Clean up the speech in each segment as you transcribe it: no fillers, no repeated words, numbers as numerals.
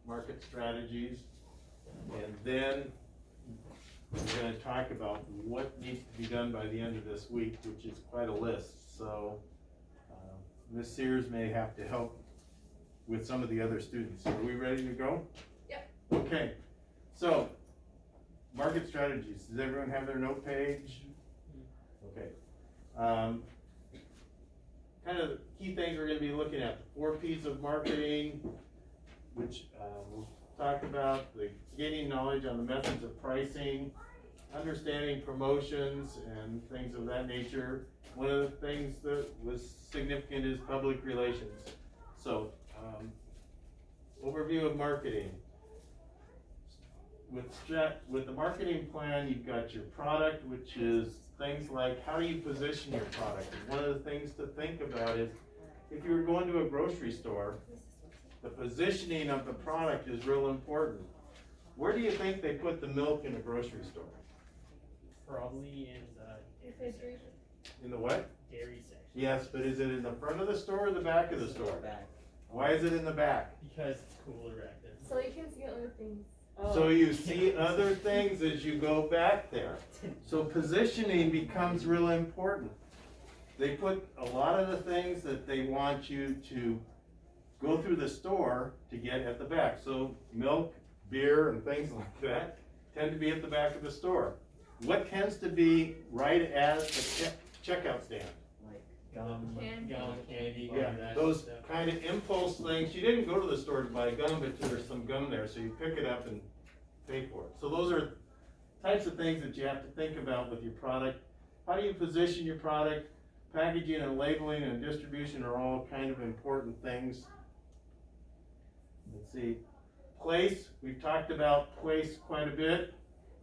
market strategies, and then we're gonna talk about what needs to be done by the end of this week, which is quite a list, so Ms. Sears may have to help with some of the other students. Are we ready to go? Yep. Okay, so, market strategies, does everyone have their note page? Okay. Kind of the key things we're gonna be looking at, the 4 P's of marketing, which we'll talk about, the gaining knowledge on the methods of pricing, understanding promotions and things of that nature. One of the things that was significant is public relations. So, overview of marketing. With the marketing plan, you've got your product, which is things like how do you position your product. And one of the things to think about is if you were going to a grocery store, the positioning of the product is real important. Where do you think they put the milk in a grocery store? Probably in the Refrigerator. In the what? dairy section. Yes, but is it in the front of the store or the back of the store? Back. Why is it in the back? Because it's cooler back there. So you can see other things. So you see other things as you go back there. So positioning becomes real important. They put a lot of the things that they want you to go through the store to get at the back. So milk, beer, and things like that tend to be at the back of the store. What tends to be right at the checkout stand? Like gum. Candy. Yeah, that those stuff. kind of impulse things. You didn't go to the store to buy gum, but there's some gum there, so you pick it up and pay for it. So those are types of things that you have to think about with your product. How do you position your product? Packaging and labeling and distribution are all kind of important things. Let's see. Place, we've talked about place quite a bit.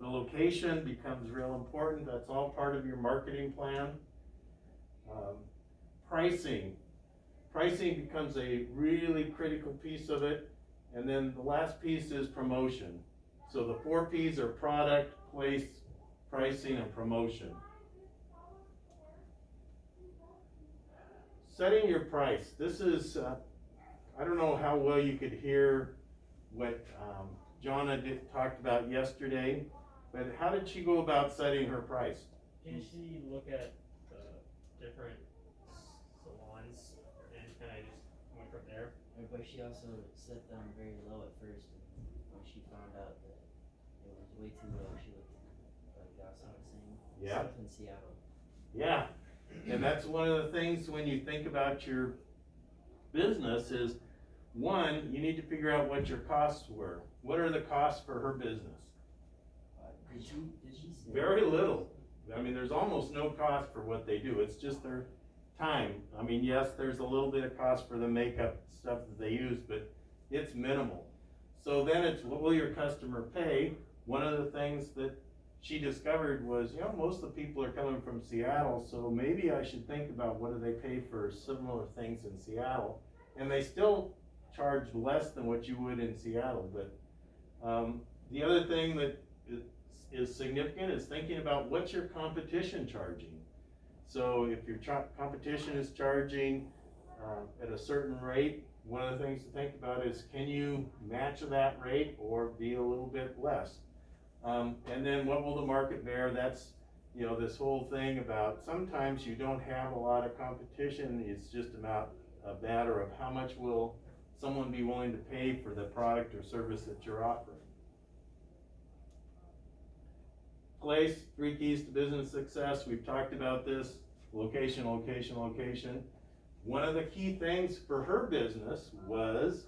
The location becomes real important. That's all part of your marketing plan. Pricing. Pricing becomes a really critical piece of it. And then the last piece is promotion. So the 4 P's are product, place, pricing, and promotion. Setting your price. This is, I don't know how well you could hear what Jonna talked about yesterday, but how did she go about setting her price? Did she look at the different salons and kind of just went from there? But she also set them very low at first. And when she found out that it was way too low, she looked like that's not the same. Yeah. Stuff in Seattle. Yeah, and that's one of the things when you think about your business is, one, you need to figure out what your costs were. What are the costs for her business? Did she say? Very little. I mean, there's almost no cost for what they do. It's just their time. I mean, yes, there's a little bit of cost for the makeup stuff that they use, but it's minimal. So then it's, what will your customer pay? One of the things that she discovered was, most of the people are coming from Seattle, so maybe I should think about what do they pay for similar things in Seattle. And they still charge less than what you would in Seattle, but the other thing that is significant is thinking about what's your competition charging. So if your competition is charging at a certain rate, one of the things to think about is, can you match that rate or be a little bit less? And then what will the market bear? That's, this whole thing about sometimes you don't have a lot of competition. It's just about a matter of how much will someone be willing to pay for the product or service that you're offering. Place, 3 keys to business success. We've talked about this. Location, location, location. One of the key things for her business was,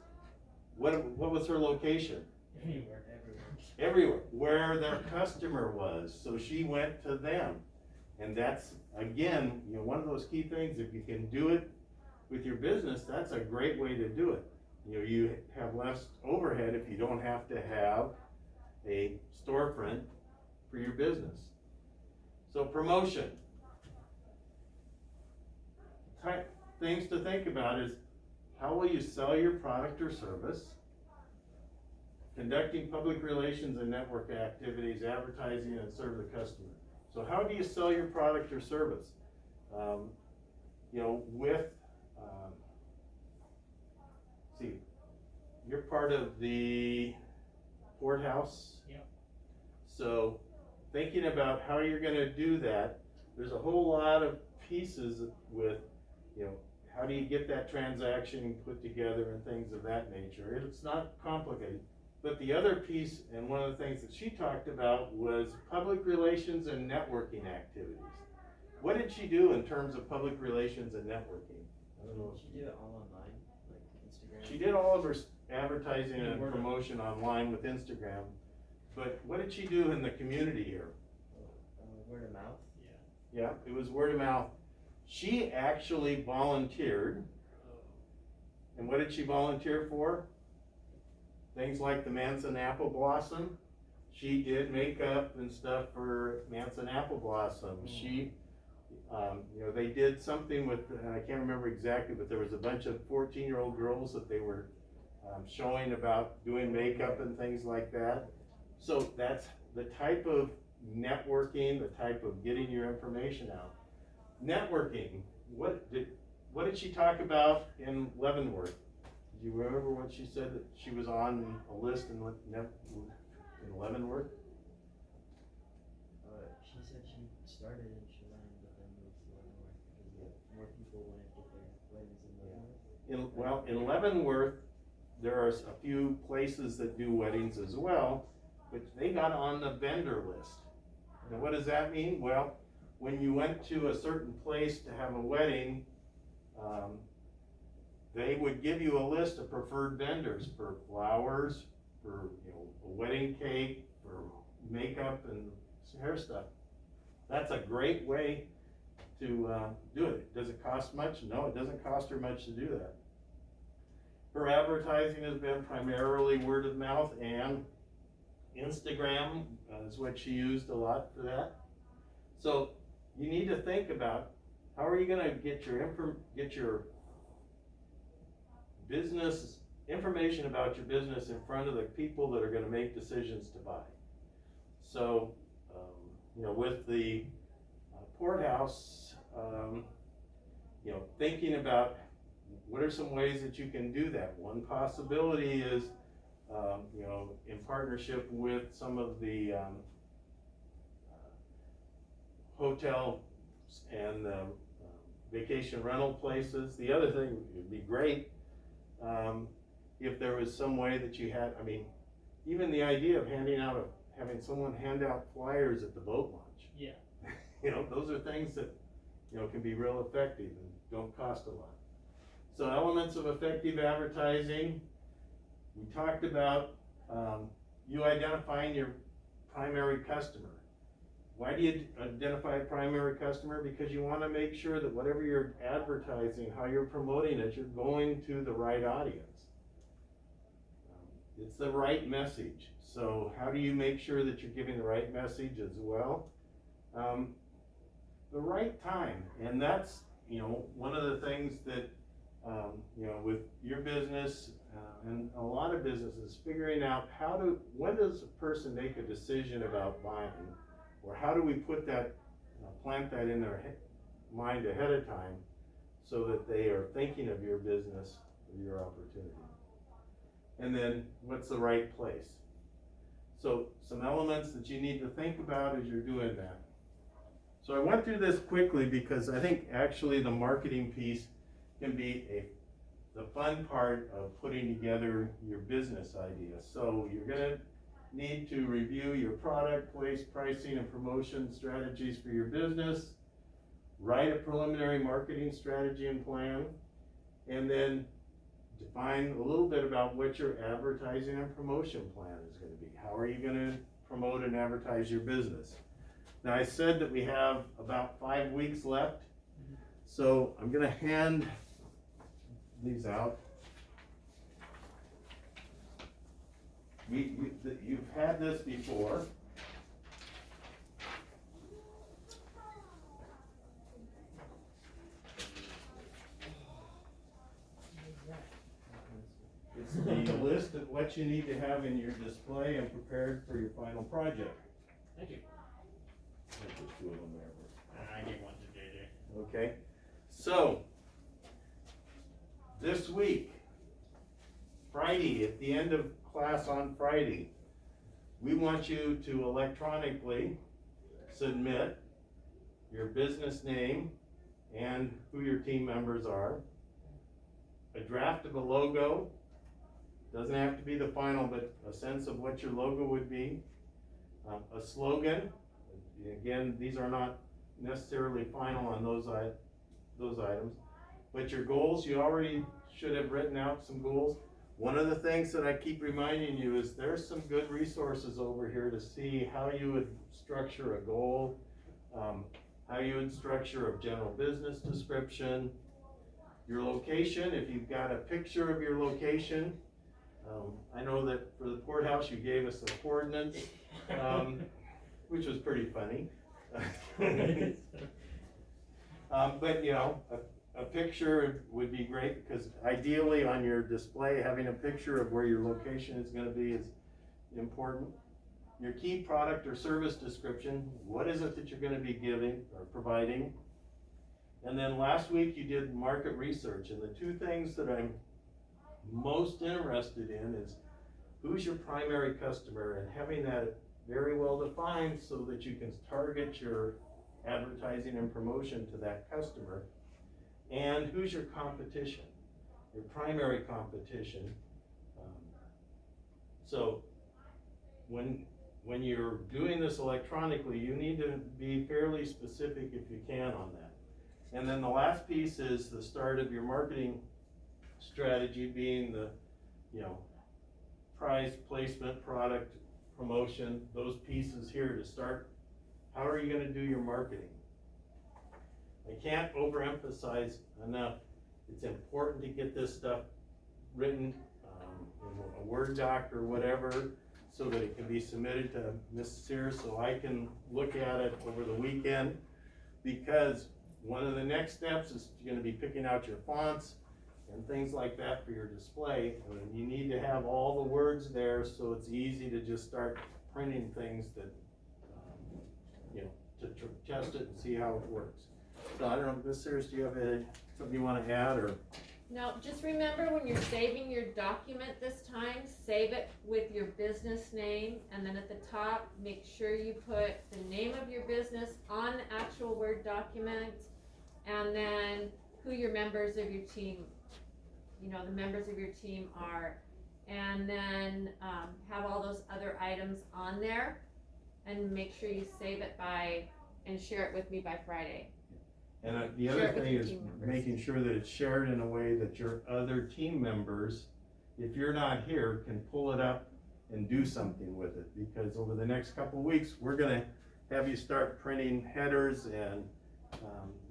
what was her location? Anywhere, everywhere. Everywhere, where their customer was. So she went to them. And that's, again, one of those key things. If you can do it with your business, that's a great way to do it. You have less overhead if you don't have to have a storefront for your business. So promotion. Things to think about is, how will you sell your product or service? Conducting public relations and network activities, advertising, and serve the customer. So how do you sell your product or service? you're part of the courthouse. Yep. So thinking about how you're gonna do that, there's a whole lot of pieces with, you know, how do you get that transaction put together and things of that nature. It's not complicated. But the other piece, and one of the things that she talked about, was public relations and networking activities. What did she do in terms of public relations and networking? I don't know. Did she do it all online, like Instagram? She did all of her advertising Yeah, and word of- promotion online with Instagram, but what did she do in the community here? Word of mouth. Yeah. Yeah, it was word of mouth. She actually volunteered, and what did she volunteer for? Things like the Manson Apple Blossom. She did makeup and stuff for Manson Apple Blossom. She, you know, they did something with, I can't remember exactly, but there was a bunch of 14-year-old girls that they were showing about doing makeup and things like that. So that's the type of networking, the type of getting your information out. Networking, what did she talk about in Leavenworth? Do you remember what she said, that she was on a list in Leavenworth? She said she started in Chelan, but then moved to Leavenworth because more people wanted to get their weddings in Leavenworth. In Leavenworth, there are a few places that do weddings as well, but they got on the vendor list. And what does that mean? Well, when you went to a certain place to have a wedding, they would give you a list of preferred vendors for flowers, for, you know, a wedding cake, for makeup and hair stuff. That's a great way to do it. Does it cost much? No, it doesn't cost her much to do that. Her advertising has been primarily word of mouth, and Instagram is what she used a lot for that. So you need to think about, how are you gonna get your business, information about your business in front of the people that are gonna make decisions to buy. So, you know, with the courthouse, you know, thinking about what are some ways that you can do that. One possibility is, you know, in partnership with some of the hotel and vacation rental places. The other thing would be great, if there was some way that you had, I mean, even the idea of having someone hand out flyers at the boat launch. Yeah. You know, those are things that, you know, can be real effective and don't cost a lot. So elements of effective advertising, we talked about you identifying your primary customer. Why do you identify a primary customer? Because you want to make sure that whatever you're advertising, how you're promoting it, you're going to the right audience. It's the right message. So how do you make sure that you're giving the right message as well? The right time, and that's, you know, one of the things that, you know, with your business and a lot of businesses, figuring out when does a person make a decision about buying, or how do we put that, plant that in their mind ahead of time so that they are thinking of your business or your opportunity. And then what's the right place? So some elements that you need to think about as you're doing that. So I went through this quickly because I think actually the marketing piece can be the fun part of putting together your business idea. So you're gonna need to review your product, place, pricing, and promotion strategies for your business, write a preliminary marketing strategy and plan, and then define a little bit about what your advertising and promotion plan is gonna be. How are you gonna promote and advertise your business? Now, I said that we have about 5 weeks left, so I'm gonna hand these out. You've had this before. It's the list of what you need to have in your display and prepared for your final project. Thank you. I think there's 2 of them there. I gave one to JJ. Okay, so this week Friday, at the end of class on Friday, we want you to electronically submit your business name and who your team members are, a draft of a logo, doesn't have to be the final, but a sense of what your logo would be, a slogan. Again, these are not necessarily final on those items, but your goals, you already should have written out some goals. One of the things that I keep reminding you is there's some good resources over here to see how you would structure a goal, how you would structure a general business description, your location, if you've got a picture of your location. I know that for the courthouse, you gave us the coordinates, which was pretty funny. But you know, a picture would be great, because ideally on your display, having a picture of where your location is gonna be is important. Your key product or service description, what is it that you're gonna be giving or providing? And then last week you did market research, and the two things that I'm most interested in is who's your primary customer, and having that very well defined so that you can target your advertising and promotion to that customer. And who's your competition, your primary competition. So when you're doing this electronically, you need to be fairly specific if you can on that. And then the last piece is the start of your marketing strategy, being the, you know, price, placement, product, promotion, those pieces here to start. How are you gonna do your marketing? I can't overemphasize enough, it's important to get this stuff written in a Word doc or whatever, so that it can be submitted to Mrs. Sears, so I can look at it over the weekend. Because one of the next steps is you're gonna be picking out your fonts and things like that for your display. And you need to have all the words there, so it's easy to just start printing things that, you know, to test it and see how it works. So I don't know, Ms. Sears, do you have something you wanna add, or? No, just remember when you're saving your document this time, save it with your business name, and then at the top, make sure you put the name of your business on the actual Word document, and then who your members of your team, you know, the members of your team are, and then have all those other items on there, and make sure you save it and share it with me by Friday. And the Share other it with thing your is team members. making sure that it's shared in a way that your other team members, if you're not here, can pull it up and do something with it. Because over the next couple of weeks, we're gonna have you start printing headers and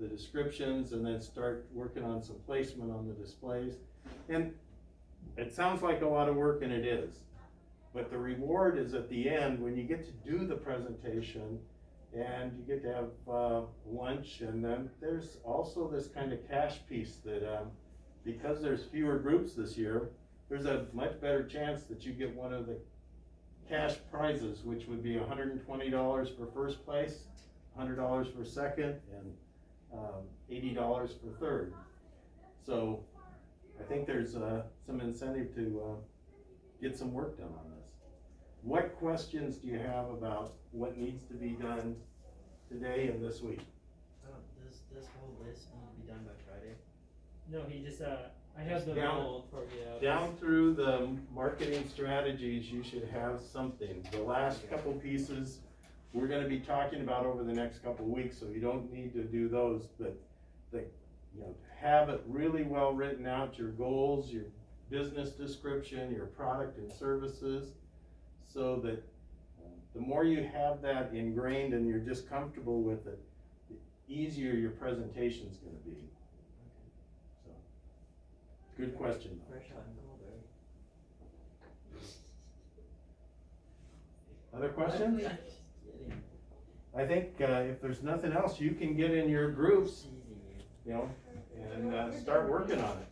the descriptions, and then start working on some placement on the displays. And it sounds like a lot of work, and it is. But the reward is at the end, when you get to do the presentation, and you get to have lunch, and then there's also this kind of cash piece that, because there's fewer groups this year, there's a much better chance that you get one of the cash prizes, which would be $120 for first place, $100 for second, and $80 for third. So I think there's some incentive to get some work done on this. What questions do you have about what needs to be done today and this week? Does this whole list need to be done by Friday? No, he just, I have the Down- mold for you. Down through the marketing strategies, you should have something. The last couple pieces, we're gonna be talking about over the next couple weeks, so you don't need to do those, but have it really well written out, your goals, your business description, your product and services, so that the more you have that ingrained and you're just comfortable with it, the easier your presentation's gonna be. So, good question though. Fresh hot and cold, right? Other questions? Just kidding. I think, if there's nothing else, you can get in your groups, Teasing you. you know, and start working on it.